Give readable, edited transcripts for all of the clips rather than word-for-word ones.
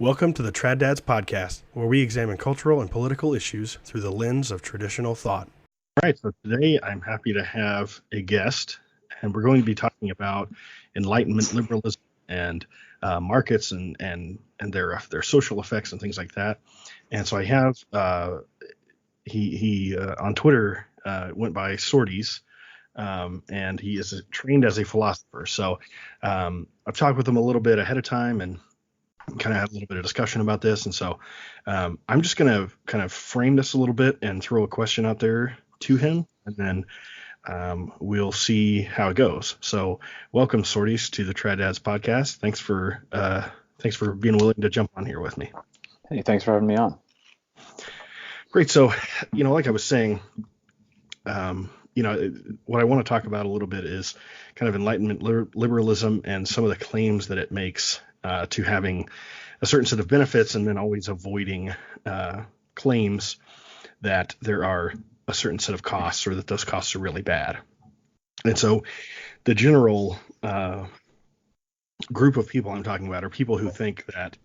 Welcome to the Trad Dads podcast, where we examine cultural and political issues through the lens of traditional thought. All right, so today I'm happy to have a guest, and we're going to be talking about Enlightenment liberalism and markets and their social effects and things like that. And so I have he on Twitter went by Sorties. And he is trained as a philosopher. So I've talked with him a little bit ahead of time and kind of had a little bit of discussion about this. And so I'm just going to kind of frame this a little bit and throw a question out there to him, and then we'll see how it goes. So welcome, Sorties, to the Trad Dads podcast. Thanks for being willing to jump on here with me. Hey, thanks for having me on. Great. So, like I was saying, what I want to talk about a little bit is kind of Enlightenment liberalism and some of the claims that it makes to having a certain set of benefits, and then always avoiding claims that there are a certain set of costs or that those costs are really bad. And so the general group of people I'm talking about are people who think that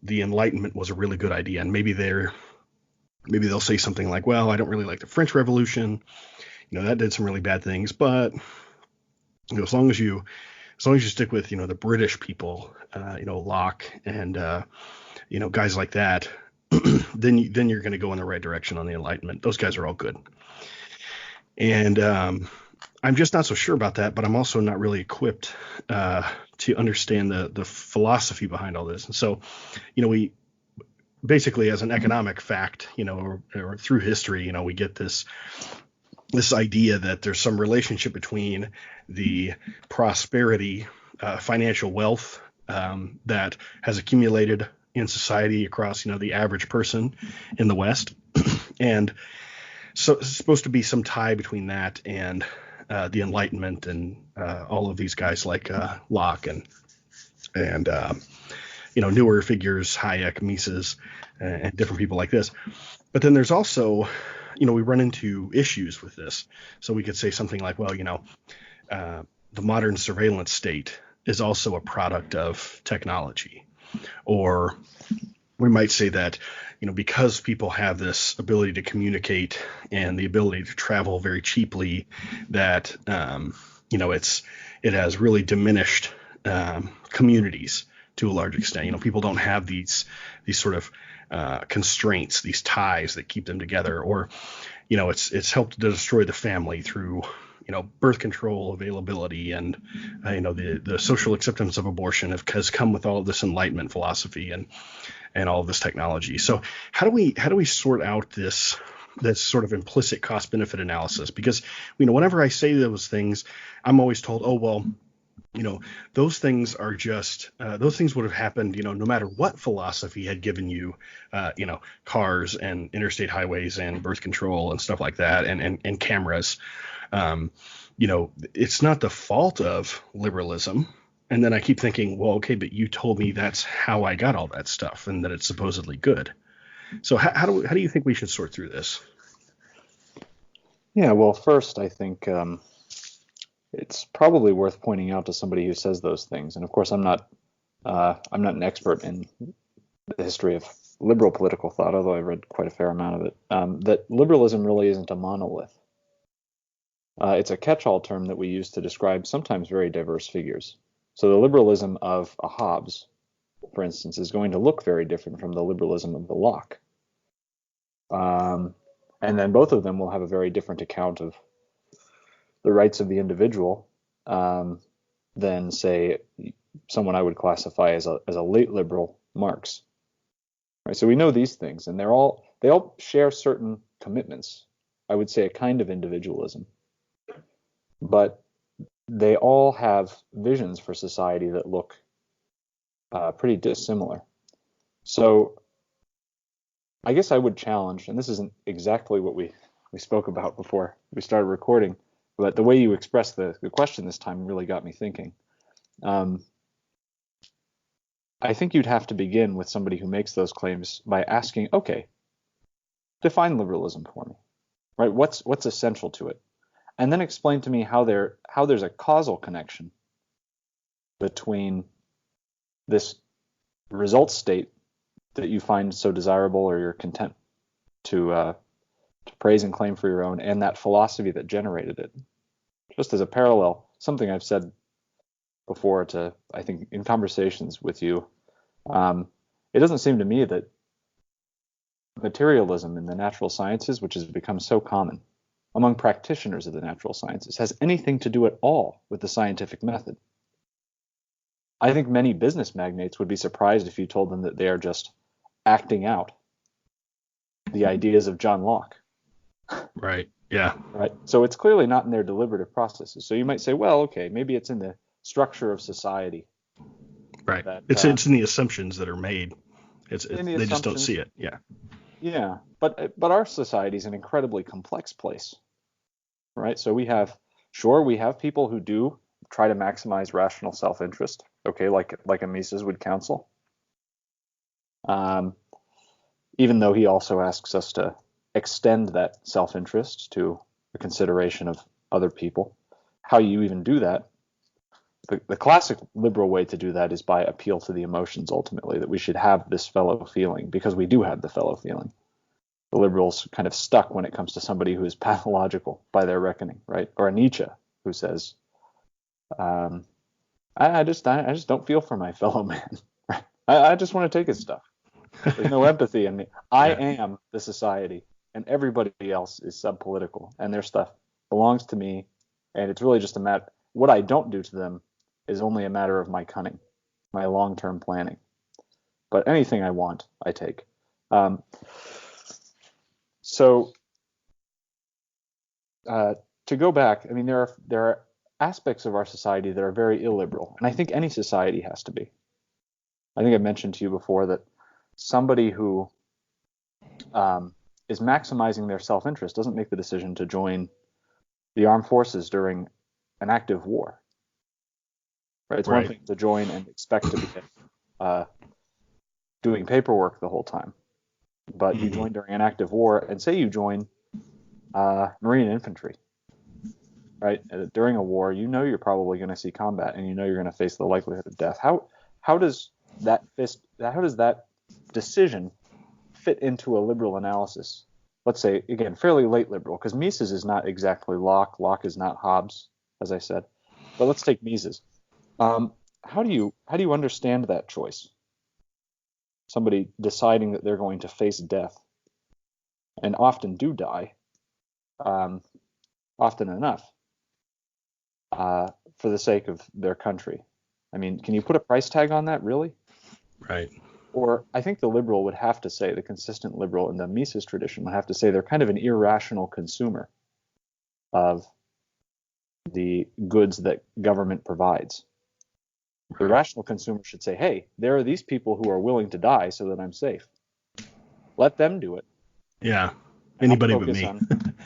the Enlightenment was a really good idea, and maybe they'll say something like, well, I don't really like the French Revolution. That did some really bad things, but as long as you stick with, the British people, Locke and, guys like that, then you're going to go in the right direction on the Enlightenment. Those guys are all good. And I'm just not so sure about that, but I'm also not really equipped to understand the philosophy behind all this. And so, we basically, as an economic fact, or through history, we get this idea that there's some relationship between the prosperity, financial wealth that has accumulated in society across, the average person in the West. And so it's supposed to be some tie between that and the Enlightenment and all of these guys like Locke and newer figures, Hayek, Mises, and different people like this. But then there's also, we run into issues with this. So we could say something like, well, the modern surveillance state is also a product of technology. Or we might say that, because people have this ability to communicate and the ability to travel very cheaply, that, it has really diminished communities to a large extent. People don't have these sort of constraints, these ties that keep them together, or it's helped to destroy the family through birth control availability, and the social acceptance of abortion has come with all of this Enlightenment philosophy and all of this technology. So how do we sort out this sort of implicit cost benefit analysis? Because whenever I say those things, I'm always told, oh well, those things are just those things would have happened, no matter what philosophy had given you, cars and interstate highways and birth control and stuff like that, and cameras. It's not the fault of liberalism. And then I keep thinking, well, okay, but you told me that's how I got all that stuff and that it's supposedly good. So how do you think we should sort through this? Yeah, well, first, I think it's probably worth pointing out to somebody who says those things. And of course, I'm not an expert in the history of liberal political thought, although I read quite a fair amount of it, that liberalism really isn't a monolith. It's a catch-all term that we use to describe sometimes very diverse figures. So the liberalism of a Hobbes, for instance, is going to look very different from the liberalism of the Locke. And then both of them will have a very different account of the rights of the individual than, say, someone I would classify as a late liberal, Marx. Right, so we know these things, and they all share certain commitments. I would say a kind of individualism, but they all have visions for society that look pretty dissimilar. So I guess I would challenge, and this isn't exactly what we spoke about before we started recording, but the way you expressed the question this time really got me thinking. I think you'd have to begin with somebody who makes those claims by asking, okay, define liberalism for me, right? What's essential to it? And then explain to me how there's a causal connection between this result state that you find so desirable or you're content to praise and claim for your own, and that philosophy that generated it. Just as a parallel, something I've said before to, I think, in conversations with you, it doesn't seem to me that materialism in the natural sciences, which has become so common among practitioners of the natural sciences, has anything to do at all with the scientific method. I think many business magnates would be surprised if you told them that they are just acting out the ideas of John Locke. Right. Yeah. Right. So it's clearly not in their deliberative processes. So you might say, well, okay, maybe it's in the structure of society. Right. That, It's in the assumptions that are made. They just don't see it. Yeah. Yeah. But our society is an incredibly complex place. Right. So we have people who do try to maximize rational self-interest. Okay, like a Mises would counsel. Even though he also asks us to extend that self-interest to the consideration of other people. How you even do that, the classic liberal way to do that is by appeal to the emotions ultimately, that we should have this fellow feeling because we do have the fellow feeling. The liberals kind of stuck when it comes to somebody who is pathological by their reckoning, right? Or a Nietzsche who says, I just don't feel for my fellow man. I just want to take his stuff. There's no empathy in me. I am the society, and everybody else is subpolitical, and their stuff belongs to me, and it's really just a matter. What I don't do to them is only a matter of my cunning, my long-term planning. But anything I want, I take. So to go back, I mean, there are aspects of our society that are very illiberal, and I think any society has to be. I think I mentioned to you before that somebody who is maximizing their self-interest doesn't make the decision to join the armed forces during an active war. Right? It's one thing to join and expect to be doing paperwork the whole time, but you join during an active war, and say you join Marine infantry. Right? During a war, you know you're probably going to see combat, and you know you're going to face the likelihood of death. How does that decision fit into a liberal analysis? Let's say, again, fairly late liberal, because Mises is not exactly Locke. Locke is not Hobbes, as I said. But let's take Mises. How do you understand that choice? Somebody deciding that they're going to face death, and often do die, often enough, for the sake of their country. I mean, can you put a price tag on that, really? Right. Or I think the liberal would have to say, the consistent liberal in the Mises tradition would have to say they're kind of an irrational consumer of the goods that government provides. The rational consumer should say, hey, there are these people who are willing to die so that I'm safe. Let them do it. Yeah. Anybody but me.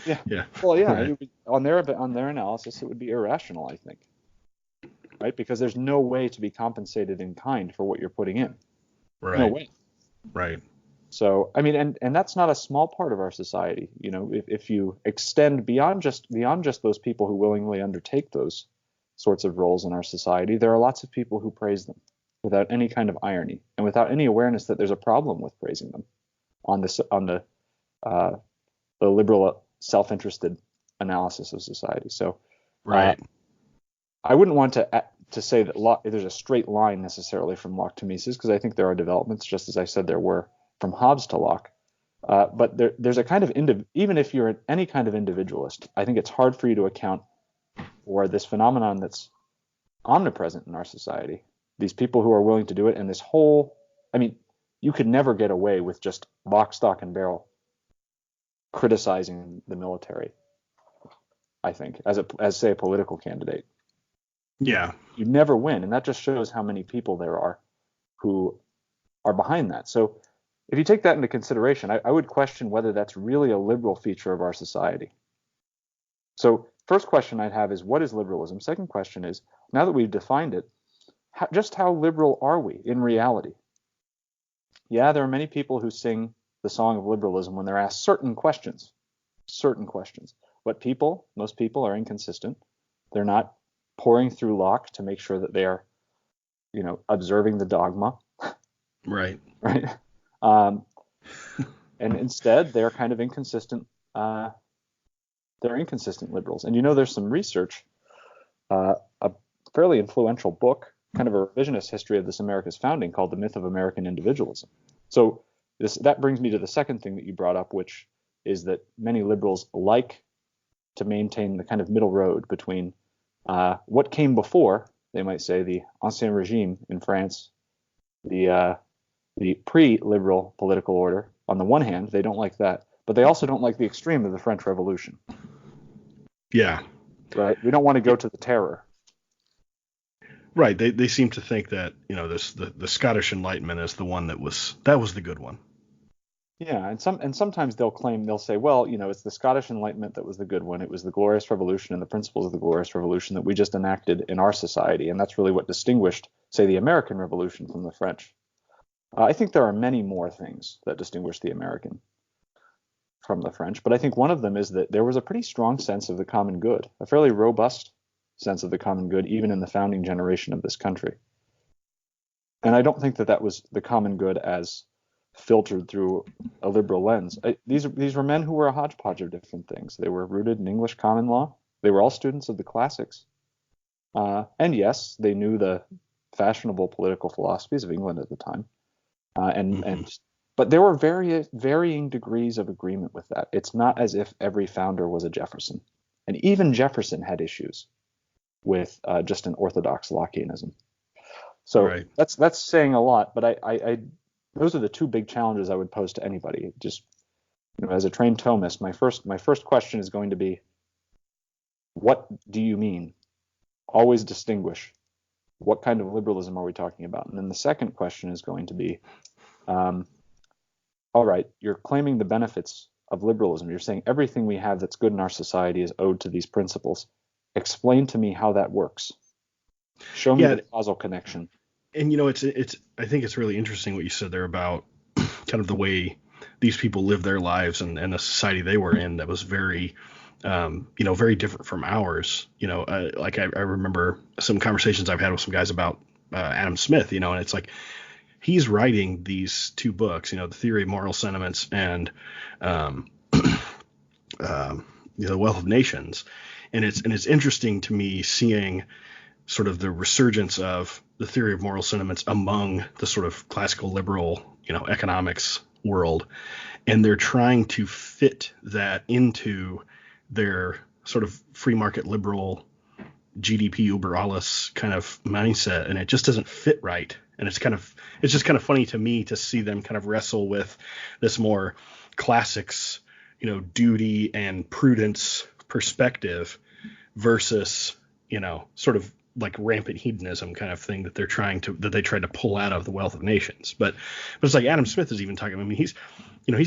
Yeah. Well, yeah. Right. On their analysis, it would be irrational, I think. Right? Because there's no way to be compensated in kind for what you're putting in. Right. No way. Right. So, I mean, and that's not a small part of our society. You know, if you extend beyond just those people who willingly undertake those sorts of roles in our society, there are lots of people who praise them without any kind of irony and without any awareness that there's a problem with praising them on the liberal self-interested analysis of society. So, right. I wouldn't want to say that there's a straight line necessarily from Locke to Mises, because I think there are developments, just as I said there were from Hobbes to Locke. But there's a kind of even if you're any kind of individualist, I think it's hard for you to account for this phenomenon that's omnipresent in our society. These people who are willing to do it, and this whole, I mean, you could never get away with just lock, stock, and barrel criticizing the military, I think, as say a political candidate. Yeah. You never win, and that just shows how many people there are who are behind that. So if you take that into consideration, I would question whether that's really a liberal feature of our society. So first question I'd have is, what is liberalism? Second question is, now that we've defined it, just how liberal are we in reality? Yeah, there are many people who sing the song of liberalism when they're asked certain questions. But most people are inconsistent. They're not pouring through Locke to make sure that they are, observing the dogma. Right. right? Um, and instead, they're kind of inconsistent. They're inconsistent liberals. And there's some research, a fairly influential book, kind of a revisionist history of this America's founding called The Myth of American Individualism. So that brings me to the second thing that you brought up, which is that many liberals like to maintain the kind of middle road between what came before, they might say, the Ancien Regime in France, the pre-liberal political order. On the one hand, they don't like that, but they also don't like the extreme of the French Revolution. Yeah. Right? We don't want to go to the terror. Right. They seem to think that, the Scottish Enlightenment is the one that was the good one. Yeah, and sometimes they'll say, well, it's the Scottish Enlightenment that was the good one. It was the Glorious Revolution and the principles of the Glorious Revolution that we just enacted in our society, and that's really what distinguished, say, the American Revolution from the French. I think there are many more things that distinguish the American from the French, but I think one of them is that there was a pretty strong sense of the common good, a fairly robust sense of the common good, even in the founding generation of this country. And I don't think that was the common good as filtered through a liberal lens. These were men who were a hodgepodge of different things. They were rooted in English common law. They were all students of the classics. And yes, they knew the fashionable political philosophies of England at the time. But there were varying degrees of agreement with that. It's not as if every founder was a Jefferson. And even Jefferson had issues with just an orthodox Lockeanism. So Right. that's saying a lot, but I those are the two big challenges I would pose to anybody. Just as a trained Thomist, my first question is going to be, what do you mean? Always distinguish. What kind of liberalism are we talking about? And then the second question is going to be, all right, you're claiming the benefits of liberalism. You're saying everything we have that's good in our society is owed to these principles. Explain to me how that works. Show me the causal connection. And it's I think it's really interesting what you said there about kind of the way these people lived their lives and the society they were in that was very very different from ours. Like I remember some conversations I've had with some guys about Adam Smith, and it's like he's writing these two books, The Theory of Moral Sentiments and The Wealth of Nations. And it's interesting to me seeing sort of the resurgence of the theory of moral sentiments among the sort of classical liberal, economics world. And they're trying to fit that into their sort of free market liberal GDP uber alles kind of mindset. And it just doesn't fit right. And it's just kind of funny to me to see them kind of wrestle with this more classics, duty and prudence perspective versus, sort of like rampant hedonism kind of thing that they tried to pull out of the Wealth of Nations. But it's like Adam Smith is even talking. I mean, he's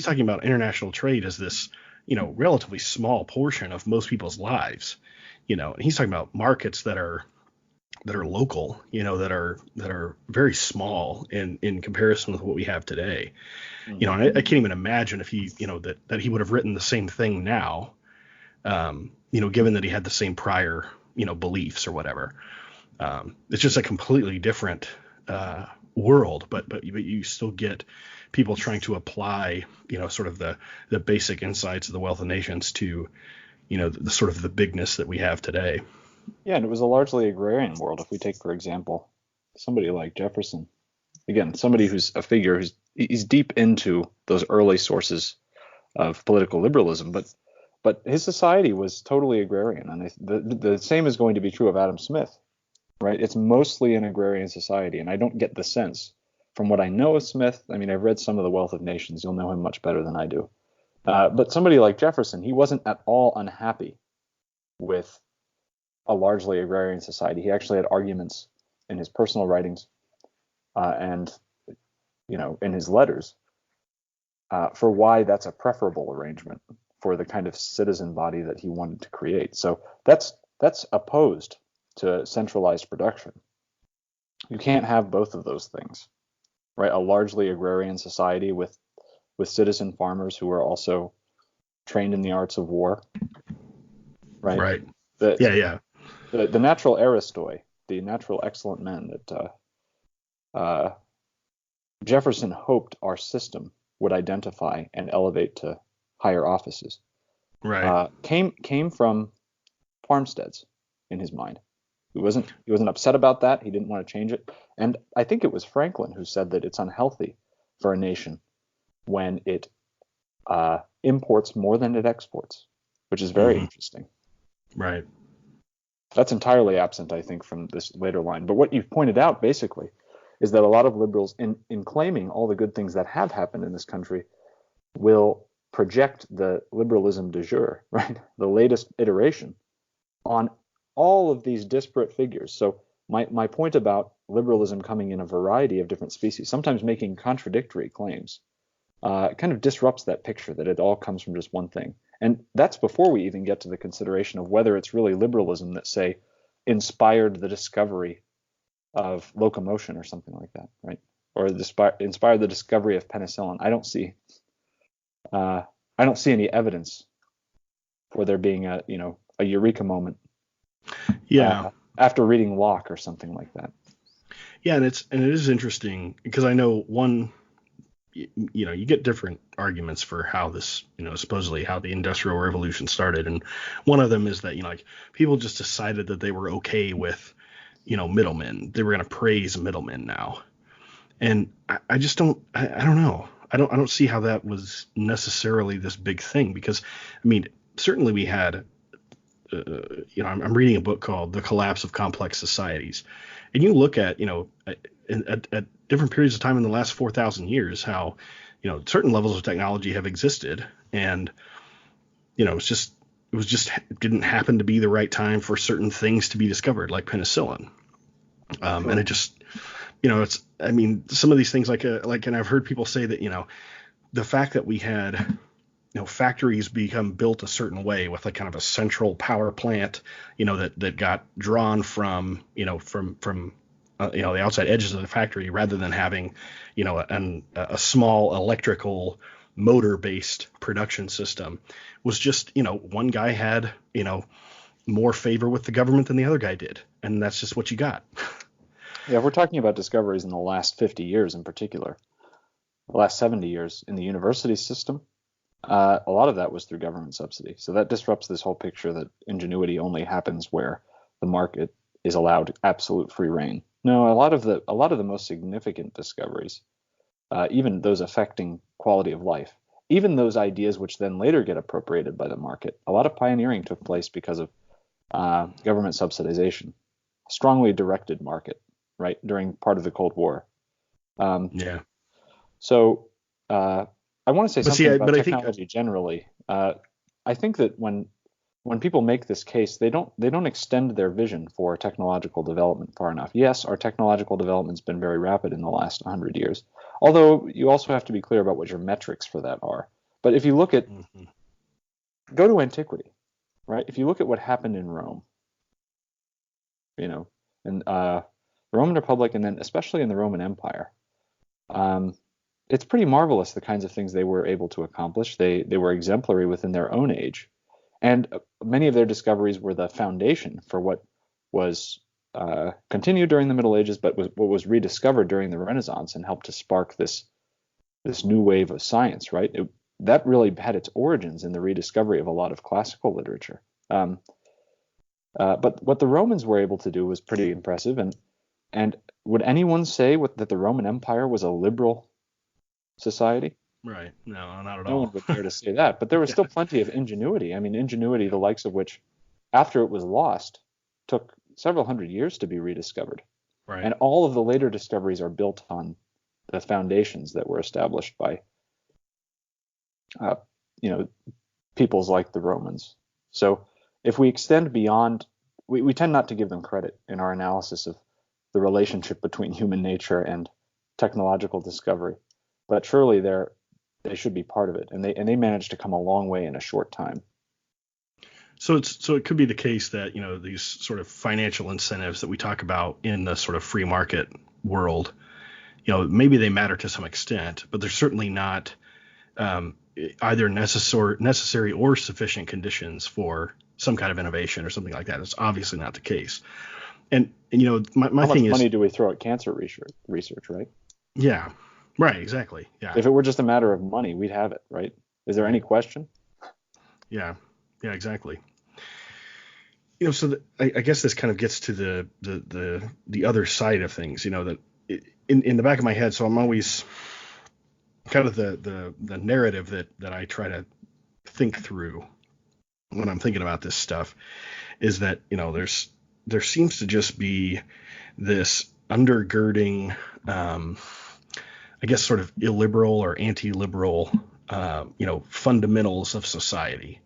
talking about international trade as this, relatively small portion of most people's lives. And he's talking about markets that are local, that are very small in comparison with what we have today. And I can't even imagine if he, that he would have written the same thing now, given that he had the same prior, beliefs or whatever. It's just a completely different world, but you still get people trying to apply, sort of the basic insights of the Wealth of Nations to, the sort of the bigness that we have today. Yeah, and it was a largely agrarian world. If we take, for example, somebody like Jefferson, again, somebody who's a figure he's deep into those early sources of political liberalism, but his society was totally agrarian, and the same is going to be true of Adam Smith, right? It's mostly an agrarian society, and I don't get the sense from what I know of Smith. I mean, I've read some of The Wealth of Nations. You'll know him much better than I do. But somebody like Jefferson, he wasn't at all unhappy with a largely agrarian society. He actually had arguments in his personal writings and in his letters for why that's a preferable arrangement for the kind of citizen body that he wanted to create. So that's opposed to centralized production. You can't have both of those things, right? A largely agrarian society with citizen farmers who are also trained in the arts of war, right? Right. Yeah. The natural aristoi, the natural excellent men that Jefferson hoped our system would identify and elevate to higher offices, Right. came from farmsteads in his mind. He wasn't upset about that. He didn't want to change it. And I think it was Franklin who said that it's unhealthy for a nation when it imports more than it exports, which is very Hmm. interesting. Right. That's entirely absent, I think, from this later line. But what you've pointed out basically is that a lot of liberals, in claiming all the good things that have happened in this country, will project the liberalism du jour, right? The latest iteration on all of these disparate figures. So my point about liberalism coming in a variety of different species, sometimes making contradictory claims, kind of disrupts that picture that it all comes from just one thing. And that's before we even get to the consideration of whether it's really liberalism that, say, inspired the discovery of locomotion or something like that, right? Or inspired the discovery of penicillin. Uh, I don't see any evidence for there being a eureka moment Yeah. after reading Locke or something like that. Yeah, and it is interesting because I know you get different arguments for how this, supposedly how the Industrial Revolution started, and one of them is that like people just decided that they were okay with middlemen. They were going to praise middlemen now, and I just I don't know. I don't see how that was necessarily this big thing because I mean certainly we had I'm reading a book called The Collapse of Complex Societies, and you look at at different periods of time in the last 4,000 years how certain levels of technology have existed, and it didn't happen to be the right time for certain things to be discovered like penicillin, and Sure. it just it's I mean some of these things and I've heard people say that the fact that we had factories become built a certain way with like kind of a central power plant, that got drawn from, the outside edges of the factory rather than having, a small electrical motor based production system was just, one guy had, more favor with the government than the other guy did. And that's just what you got. Yeah, if we're talking about discoveries in the last 50 years in particular, the last 70 years in the university system, a lot of that was through government subsidy. So that disrupts this whole picture that ingenuity only happens where the market is allowed absolute free reign. No, a lot of the most significant discoveries, even those affecting quality of life, even those ideas which then later get appropriated by the market, a lot of pioneering took place because of government subsidization, strongly directed market, right, during part of the Cold War. Um, Yeah. so uh, I want to say But see, something about but I think, technology generally. I think that when people make this case, they don't extend their vision for technological development far enough. Yes, our technological development's been very rapid in the last 100 years, although you also have to be clear about what your metrics for that are. But if you mhm, go to antiquity, right? If you look at what happened in Rome, you know, and the Roman Republic, and then especially in the Roman Empire, um, it's pretty marvelous the kinds of things they were able to accomplish. They were exemplary within their own age, and many of their discoveries were the foundation for what was continued during the Middle Ages, but what was rediscovered during the Renaissance and helped to spark this new wave of science. Right, that really had its origins in the rediscovery of a lot of classical literature. But what the Romans were able to do was pretty impressive. And would anyone say that the Roman Empire was a liberal society? right. No, not at No one all. would dare to say that. But there was still plenty of ingenuity. I mean, ingenuity, the likes of which, after it was lost, took several hundred years to be rediscovered. Right. And all of the later discoveries are built on the foundations that were established by, uh, you know, peoples like the Romans. So if we extend beyond, we tend not to give them credit in our analysis of the relationship between human nature and technological discovery. But surely they should be part of it, and they managed to come a long way in a short time. So it could be the case that these sort of financial incentives that we talk about in the sort of free market world, maybe they matter to some extent, but they're certainly not um, either necessary or sufficient conditions for some kind of innovation or something like that. It's obviously not the case. And my How much thing is, money do we throw at cancer research, right? yeah, Right, exactly. Yeah. If it were just a matter of money, we'd have it, right? Is there any Right. question? Yeah. Yeah, exactly. So I guess this kind of gets to the other side of things, that in the back of my head, so I'm always kind of the narrative that I try to think through when I'm thinking about this stuff is that, there seems to just be this undergirding, I guess, sort of illiberal or anti-liberal, fundamentals of society,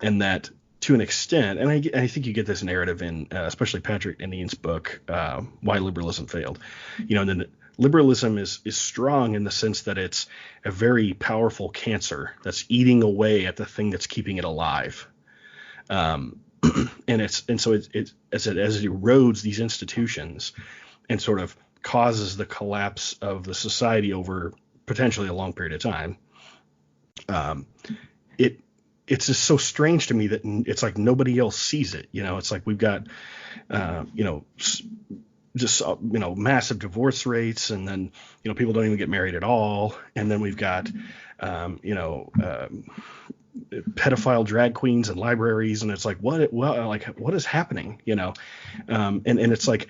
and that to an extent, and I think you get this narrative in, especially Patrick Deneen's book, Why Liberalism Failed. And then liberalism is strong in the sense that it's a very powerful cancer that's eating away at the thing that's keeping it alive. Um, so as it erodes these institutions and sort of causes the collapse of the society over potentially a long period of time. Um, it it's just so strange to me that it's like nobody else sees it. It's like we've got, uh, you know, just massive divorce rates, and then people don't even get married at all, and then we've got, um, you know, um, pedophile drag queens and libraries, and it's like what is happening? And it's like,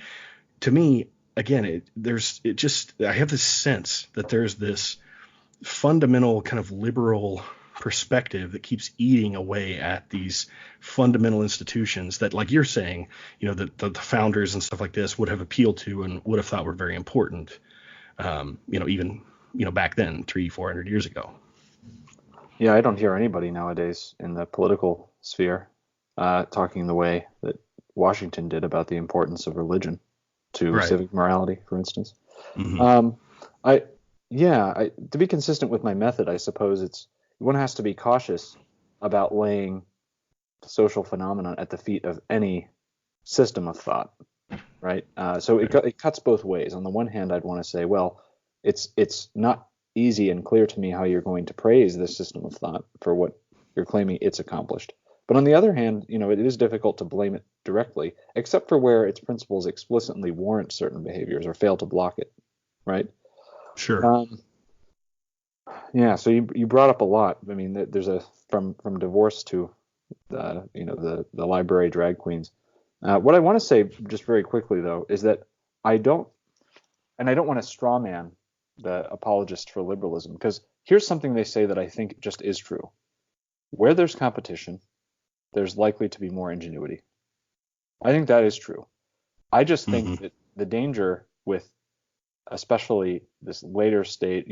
to me, again, I have this sense that there's this fundamental kind of liberal perspective that keeps eating away at these fundamental institutions that, like you're saying, the founders and stuff like this would have appealed to and would have thought were very important, even, back then, 300-400 years ago. Yeah, I don't hear anybody nowadays in the political sphere talking the way that Washington did about the importance of religion to Right. civic morality, for instance. Hmm. Um, I, to be consistent with my method, I suppose one has to be cautious about laying social phenomenon at the feet of any system of thought, right? So Right. it cuts both ways. On the one hand, I'd want to say, well, it's not easy and clear to me how you're going to praise this system of thought for what you're claiming it's accomplished. But on the other hand, it is difficult to blame it directly, except for where its principles explicitly warrant certain behaviors or fail to block it, right? Sure. Um, yeah. So you brought up a lot. I mean, there's from divorce to the library drag queens. What I want to say just very quickly though is that I don't I don't want to straw man the apologist for liberalism, because here's something they say that I think just is true. Where there's competition, there's likely to be more ingenuity. I think that is true. I just think Hmm. that the danger with especially this later state,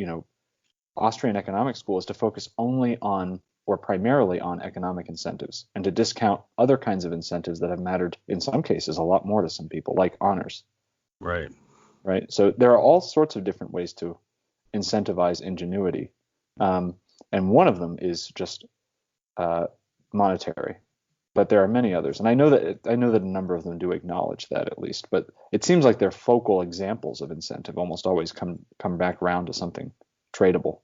Austrian economic school is to focus only on or primarily on economic incentives and to discount other kinds of incentives that have mattered in some cases a lot more to some people, like honors, Right. right? So there are all sorts of different ways to incentivize ingenuity. Um, and one of them is just uh, monetary, but there are many others, and I know that a number of them do acknowledge that at least. But it seems like their focal examples of incentive almost always come back around to something tradable,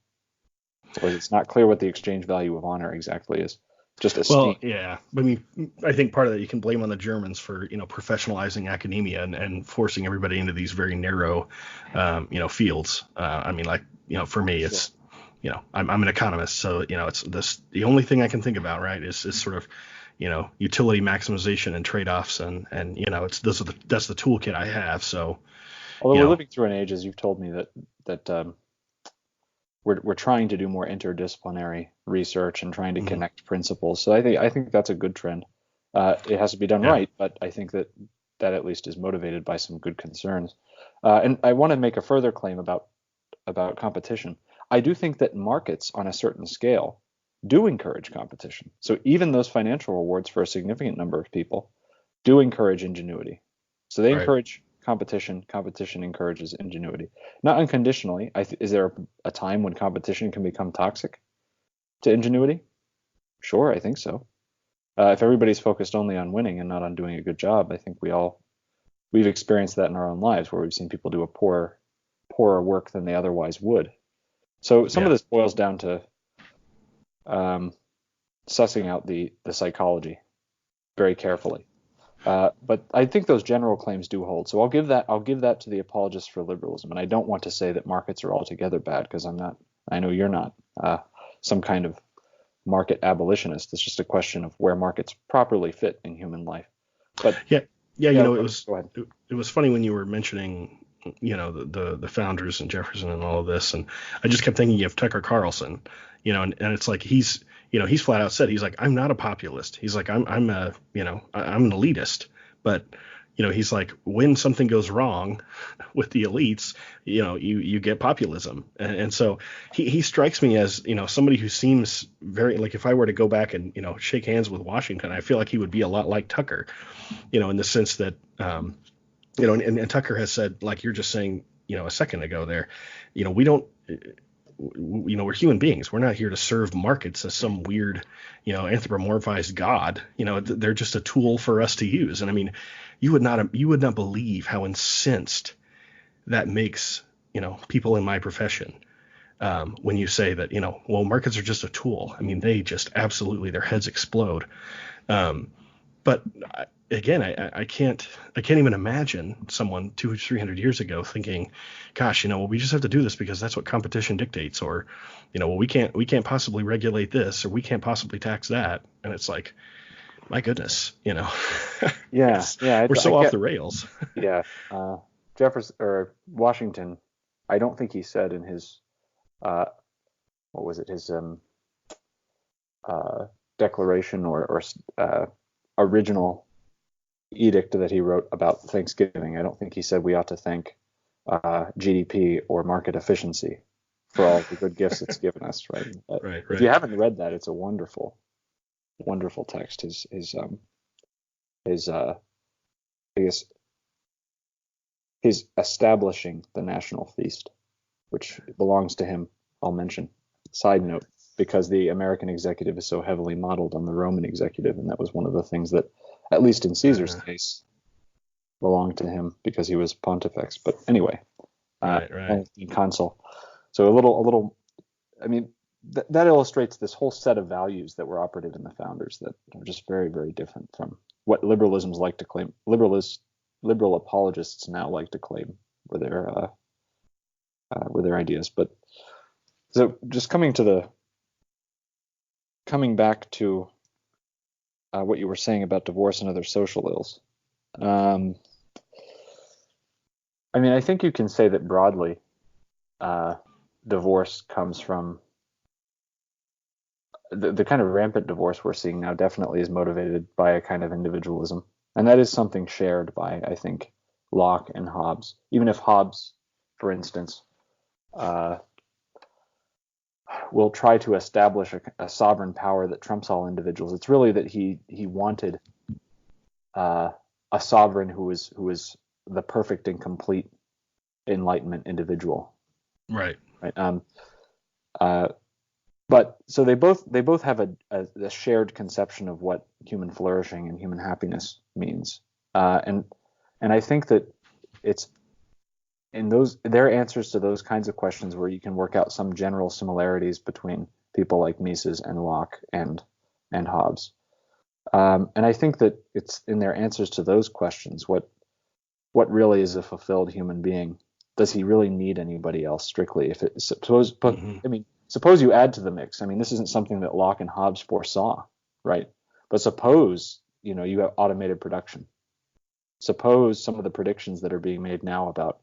or it's not clear what the exchange value of honor exactly is. Just Well, esteem. yeah. I mean, I think part of that you can blame on the Germans for, professionalizing academia and forcing everybody into these very narrow, fields. I mean, like, for me, Sure. it's, I'm an economist, so, it's the only thing I can think about, right, is sort of, utility maximization and trade-offs, and that's the toolkit I have. So, Although you we're know, living through an age, as you've told me, that we're trying to do more interdisciplinary research and trying to mhm, connect principles. So I think that's a good trend. It has to be done yeah, right, but I think that at least is motivated by some good concerns. And I want to make a further claim about competition. I do think that markets on a certain scale do encourage competition. So even those financial rewards for a significant number of people do encourage ingenuity. So they right. encourage competition. Competition encourages ingenuity. Not unconditionally. Is there a time when competition can become toxic to ingenuity? Sure, I think so. If everybody's focused only on winning and not on doing a good job, I think we've experienced that in our own lives where we've seen people do a poorer work than they otherwise would. So some of Yeah. this boils down to um, sussing out the psychology very carefully. But I think those general claims do hold. So I'll give that to the apologists for liberalism. And I don't want to say that markets are altogether bad, because I'm not. I know you're not some kind of market abolitionist. It's just a question of where markets properly fit in human life. But Yeah, yeah. yeah, go ahead. It was funny when you were mentioning, the founders and Jefferson and all of this, and I just kept thinking of Tucker Carlson, and it's like he's flat out said, he's like, I'm not a populist. He's like, I'm a, I'm an elitist, but he's like, when something goes wrong with the elites, you get populism, and so he strikes me as somebody who seems very, like, if I were to go back and shake hands with Washington, I feel like he would be a lot like Tucker, in the sense that and Tucker has said, like you're just saying, a second ago there, we don't, we're human beings. We're not here to serve markets as some weird, anthropomorphized god. They're just a tool for us to use. And I mean, you would not believe how incensed that makes, people in my profession, when you say that, well, markets are just a tool. I mean, they just absolutely, their heads explode. But again, I can't even imagine someone 200-300 years ago thinking, gosh, well, we just have to do this because that's what competition dictates, or, well, we can't possibly regulate this, or we can't possibly tax that. And it's like, my goodness, Yeah, yeah, we're I so off get. the rails. Yeah, Jefferson or Washington, I don't think he said in his uh, what was it, his uh, declaration or original edict that he wrote about Thanksgiving. I don't think he said we ought to thank GDP or market efficiency for all the good gifts it's given us. Right. But Right, if you right. haven't read that, it's a wonderful, wonderful text. His I guess his establishing the national feast, which belongs to him. I'll mention. Side note, because the American executive is so heavily modeled on the Roman executive, and that was one of the things that, at least in Caesar's Uh, case, belonged to him because he was pontifex. But anyway, right, right. and consul. So a little. I mean, that illustrates this whole set of values that were operative in the founders that are just very, very different from what liberalisms like to claim. Liberal apologists now like to claim were their ideas. But so just coming back to what you were saying about divorce and other social ills. Um, I mean, I think you can say that broadly, uh, divorce comes from the kind of rampant divorce we're seeing now. Definitely is motivated by a kind of individualism, and that is something shared by, I think, Locke and Hobbes. Even if Hobbes, for instance, uh, will try to establish a sovereign power that trumps all individuals, it's really that he wanted uh, a sovereign who was the perfect and complete Enlightenment individual, Right. right? Uh, but so they both have a shared conception of what human flourishing and human happiness means, and I think that it's in those their answers to those kinds of questions where you can work out some general similarities between people like Mises and Locke and Hobbes. And I think that it's in their answers to those questions what really is a fulfilled human being. Does he really need anybody else strictly? If it suppose, Hmm. I mean, suppose you add to the mix. I mean, this isn't something that Locke and Hobbes foresaw, right? But suppose you have automated production. Suppose some of the predictions that are being made now about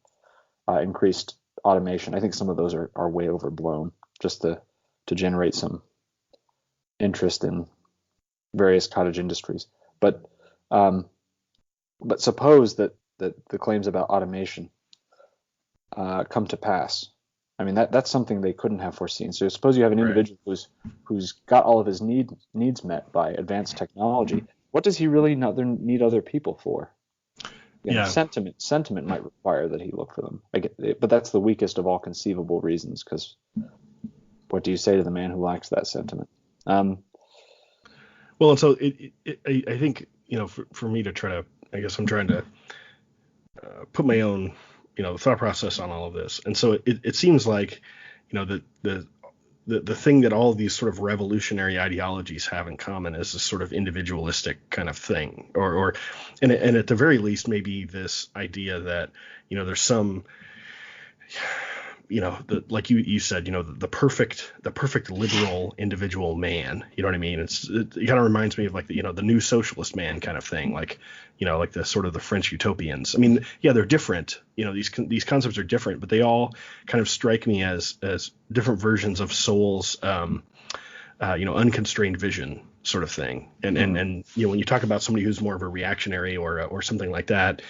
increased automation. I think some of those are way overblown, just to generate some interest in various cottage industries. But um, but suppose that the claims about automation come to pass. I mean, that's something they couldn't have foreseen. So suppose you have an Right. individual who's got all of his needs met by advanced technology. What does he really need other people for? Yeah. Sentiment might require that he look for them. I get it, but that's the weakest of all conceivable reasons. Because what do you say to the man who lacks that sentiment? Um, Well, and so I think, for me to try to, I guess I'm trying to put my own, thought process on all of this. And so it seems like, the the thing that all of these sort of revolutionary ideologies have in common is this sort of individualistic kind of thing, or and at the very least maybe this idea that there's some like you said, the perfect liberal individual man. You know what I mean? It kind of reminds me of like the new socialist man kind of thing, like like the sort of the French utopians. I mean, yeah, they're different. These concepts are different, but they all kind of strike me as different versions of Soule's unconstrained vision sort of thing. And when you talk about somebody who's more of a reactionary or something like that,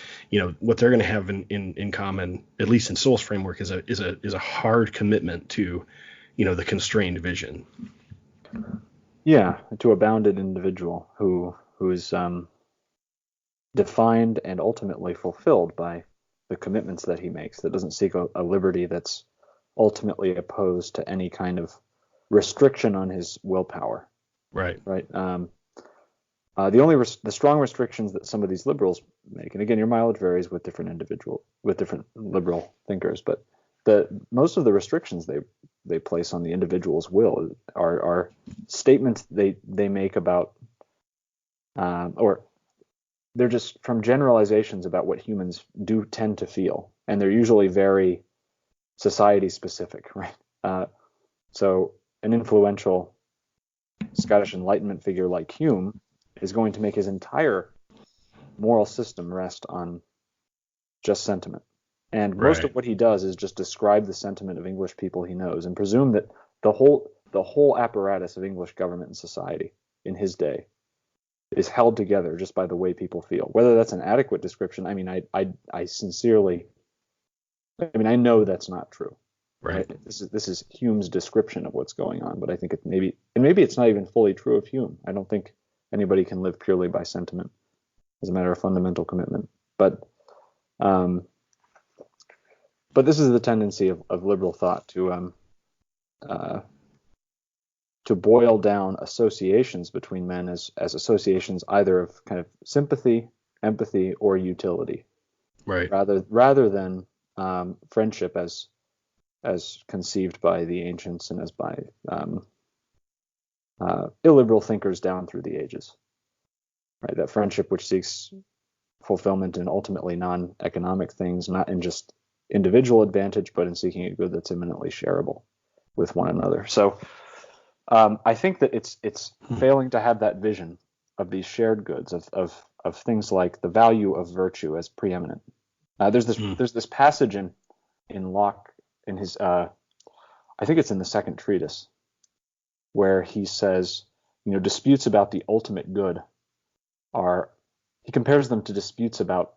what they're going to have in common, at least in Soule's framework, is a hard commitment to the constrained vision. Yeah, to a bounded individual who's defined and ultimately fulfilled by the commitments that he makes, that doesn't seek a liberty that's ultimately opposed to any kind of restriction on his willpower. Right. The strong restrictions that some of these liberals make, and again, your mileage varies with different liberal thinkers, but most of the restrictions they place on the individual's will are statements they make about, or they're just from generalizations about what humans do tend to feel, and they're usually very society specific, right? So an influential Scottish Enlightenment figure like Hume is going to make his entire moral system rest on just sentiment. And most of what he does is just describe the sentiment of English people he knows and presume that the whole apparatus of English government and society in his day is held together just by the way people feel. Whether that's an adequate description, I mean, I sincerely, I know that's not true. Right. This is Hume's description of what's going on, but I think maybe it's not even fully true of Hume. I don't think anybody can live purely by sentiment as a matter of fundamental commitment. But this is the tendency of liberal thought to boil down associations between men as associations either of kind of sympathy, empathy, or utility, right? Rather than friendship as conceived by the ancients and as by illiberal thinkers down through the ages, right? That friendship which seeks fulfillment in ultimately non-economic things, not in just individual advantage, but in seeking a good that's imminently shareable with one another. So I think that it's failing to have that vision of these shared goods, of things like the value of virtue as preeminent. There's this passage in Locke, in his I think it's in the second treatise, where he says, disputes about the ultimate good he compares them to disputes about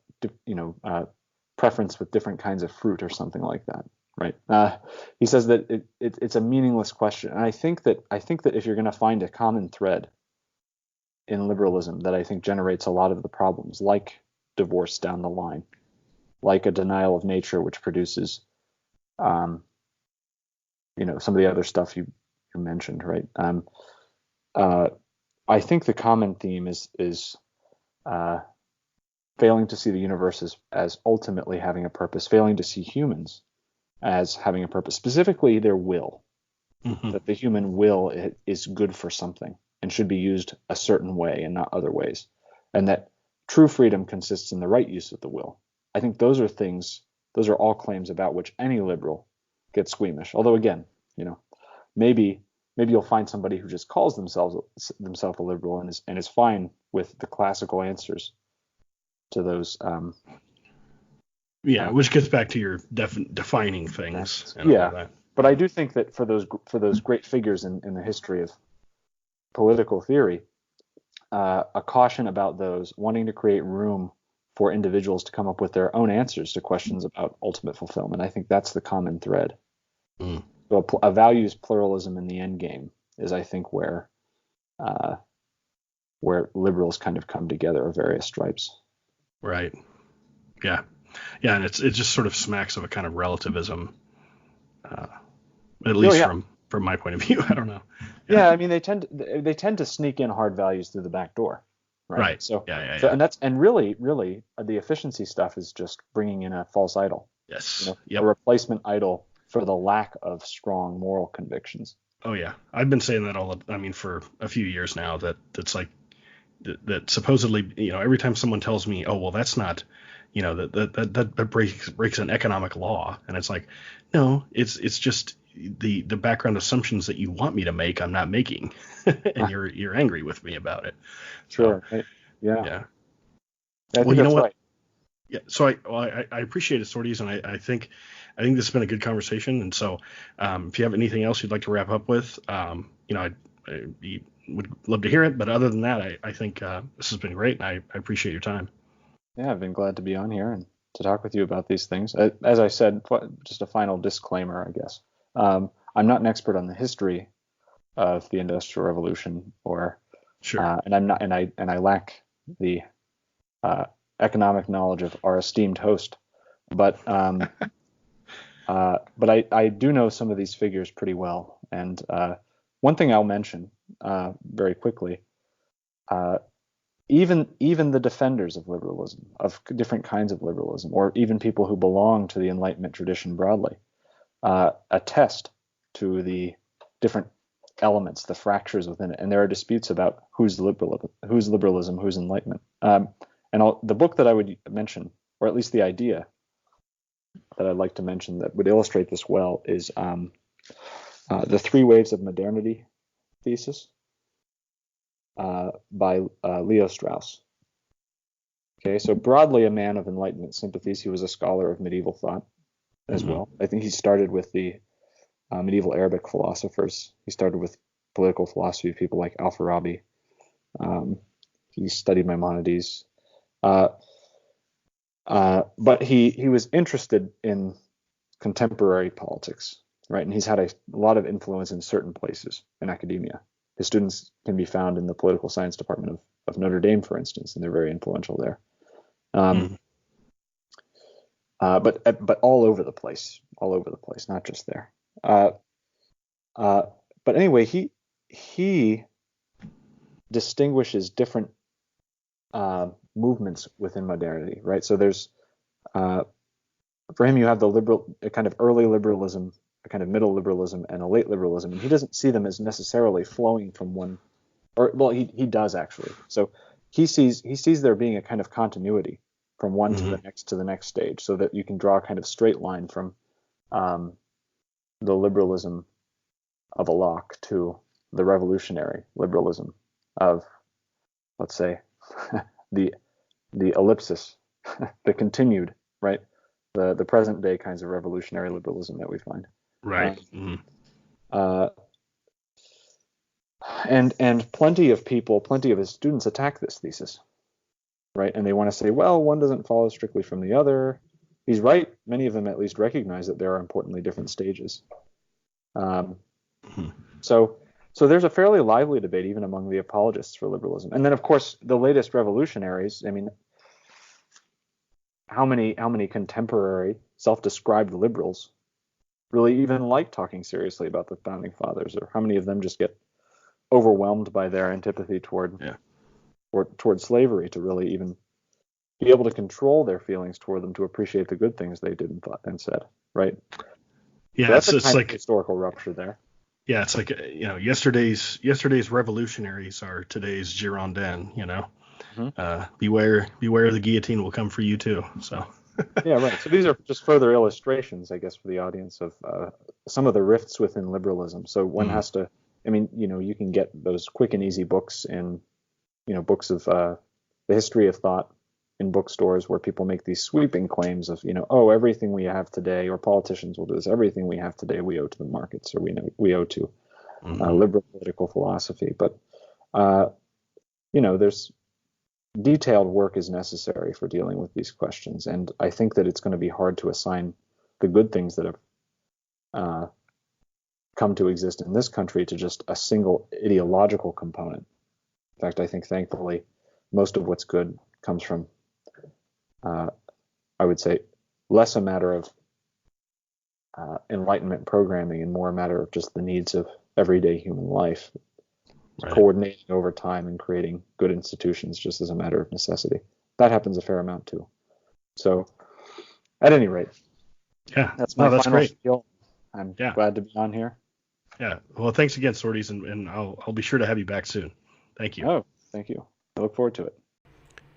preference with different kinds of fruit or something like that, right? He says that it's a meaningless question, and I think that if you're going to find a common thread in liberalism that I think generates a lot of the problems, like divorce down the line, like a denial of nature, which produces some of the other stuff you mentioned, right? I think the common theme is failing to see the universe as ultimately having a purpose, failing to see humans as having a purpose, specifically their will, that the human will is good for something and should be used a certain way and not other ways, and that true freedom consists in the right use of the will. I think those are all claims about which any liberal gets squeamish. Although again, maybe you'll find somebody who just calls themselves a liberal and is fine with the classical answers to those. Which gets back to your defining things. And all that. But I do think that for those great figures in the history of political theory, a caution about those wanting to create room for individuals to come up with their own answers to questions about ultimate fulfillment. I think that's the common thread. So a values pluralism in the end game is, I think, where liberals kind of come together of various stripes. Right. Yeah. Yeah, and it just sort of smacks of a kind of relativism, at least from my point of view. I don't know. Yeah, I mean they tend to sneak in hard values through the back door, right? So and really the efficiency stuff is just bringing in a false idol. Yes. A replacement idol for the lack of strong moral convictions. Oh yeah, I've been saying that I mean, for a few years now. That's like that supposedly, every time someone tells me, oh well, that's not, that breaks an economic law, and it's like, no, it's just the background assumptions that you want me to make, I'm not making, and you're angry with me about it. So Sure. Yeah. yeah. I Well, think you know that's what? right. Yeah. So I appreciate it, Sorties, and I think this has been a good conversation. And so, if you have anything else you'd like to wrap up with, I would love to hear it. But other than that, I think this has been great, and I appreciate your time. Yeah, I've been glad to be on here and to talk with you about these things. As I said, just a final disclaimer, I guess. I'm not an expert on the history of the Industrial Revolution, Sure. and I lack the uh, economic knowledge of our esteemed host. But I do know some of these figures pretty well. And one thing I'll mention very quickly, uh, even the defenders of liberalism, of different kinds of liberalism, or even people who belong to the Enlightenment tradition broadly, attest to the different elements, the fractures within it. And there are disputes about who's liberalism, who's Enlightenment. The book that I would mention, or at least the idea that I'd like to mention that would illustrate this well, is The Three Waves of Modernity thesis by Leo Strauss. Okay, so broadly a man of Enlightenment sympathies. He was a scholar of medieval thought as well. I think he started with the medieval Arabic philosophers. He started with political philosophy, people like Al-Farabi. He studied Maimonides. But he was interested in contemporary politics, right? And he's had a lot of influence in certain places in academia. His students can be found in the political science department of Notre Dame, for instance, and they're very influential there. But all over the place, not just there. But anyway, he distinguishes different movements within modernity, right? So there's for him, you have a kind of early liberalism, a kind of middle liberalism, and a late liberalism, and he doesn't see them as necessarily flowing from one, or well, he does actually. So he sees there being a kind of continuity from one to the next stage, so that you can draw a kind of straight line from the liberalism of Locke to the revolutionary liberalism of, let's say, the ellipsis, the continued, right? The present day kinds of revolutionary liberalism that we find. Right. And plenty of his students attack this thesis, right? And they want to say, well, one doesn't follow strictly from the other. He's right. Many of them at least recognize that there are importantly different stages. So there's a fairly lively debate even among the apologists for liberalism. And then, of course, the latest revolutionaries. I mean, how many contemporary self-described liberals really even like talking seriously about the founding fathers, or how many of them just get overwhelmed by their antipathy toward slavery to really even be able to control their feelings toward them, to appreciate the good things they did and thought and said, right? Yeah, so that's it's kind like of historical rupture there. Yeah, it's like yesterday's revolutionaries are today's Girondins. Beware the guillotine will come for you too. So. Yeah, right. So these are just further illustrations, I guess, for the audience of some of the rifts within liberalism. So one has to, I mean, you can get those quick and easy books in, books of the history of thought in bookstores, where people make these sweeping claims of, everything we have today, or politicians will do this, everything we have today we owe to the markets, or we owe to liberal political philosophy. But, there's detailed work is necessary for dealing with these questions. And I think that it's going to be hard to assign the good things that have come to exist in this country to just a single ideological component. In fact, I think, thankfully, most of what's good comes from, I would say, less a matter of Enlightenment programming and more a matter of just the needs of everyday human life, coordinating over time and creating good institutions just as a matter of necessity. That happens a fair amount too. So, at any rate, yeah, that's my final great. spiel. I'm glad to be on here. Yeah. Well, thanks again, Sorties, and I'll be sure to have you back soon. Thank you. Oh, thank you. I look forward to it.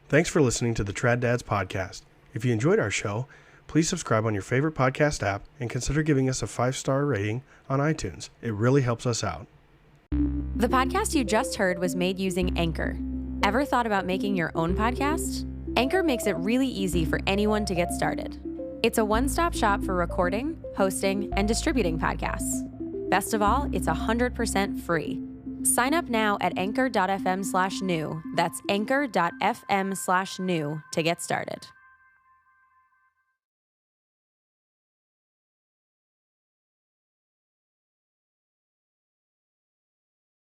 Thanks for listening to the Trad Dads podcast. If you enjoyed our show, please subscribe on your favorite podcast app and consider giving us a 5-star rating on iTunes. It really helps us out. The podcast you just heard was made using Anchor. Ever thought about making your own podcast? Anchor makes it really easy for anyone to get started. It's a one-stop shop for recording, hosting, and distributing podcasts. Best of all, it's 100% free. Sign up now at anchor.fm/new. That's anchor.fm/new to get started.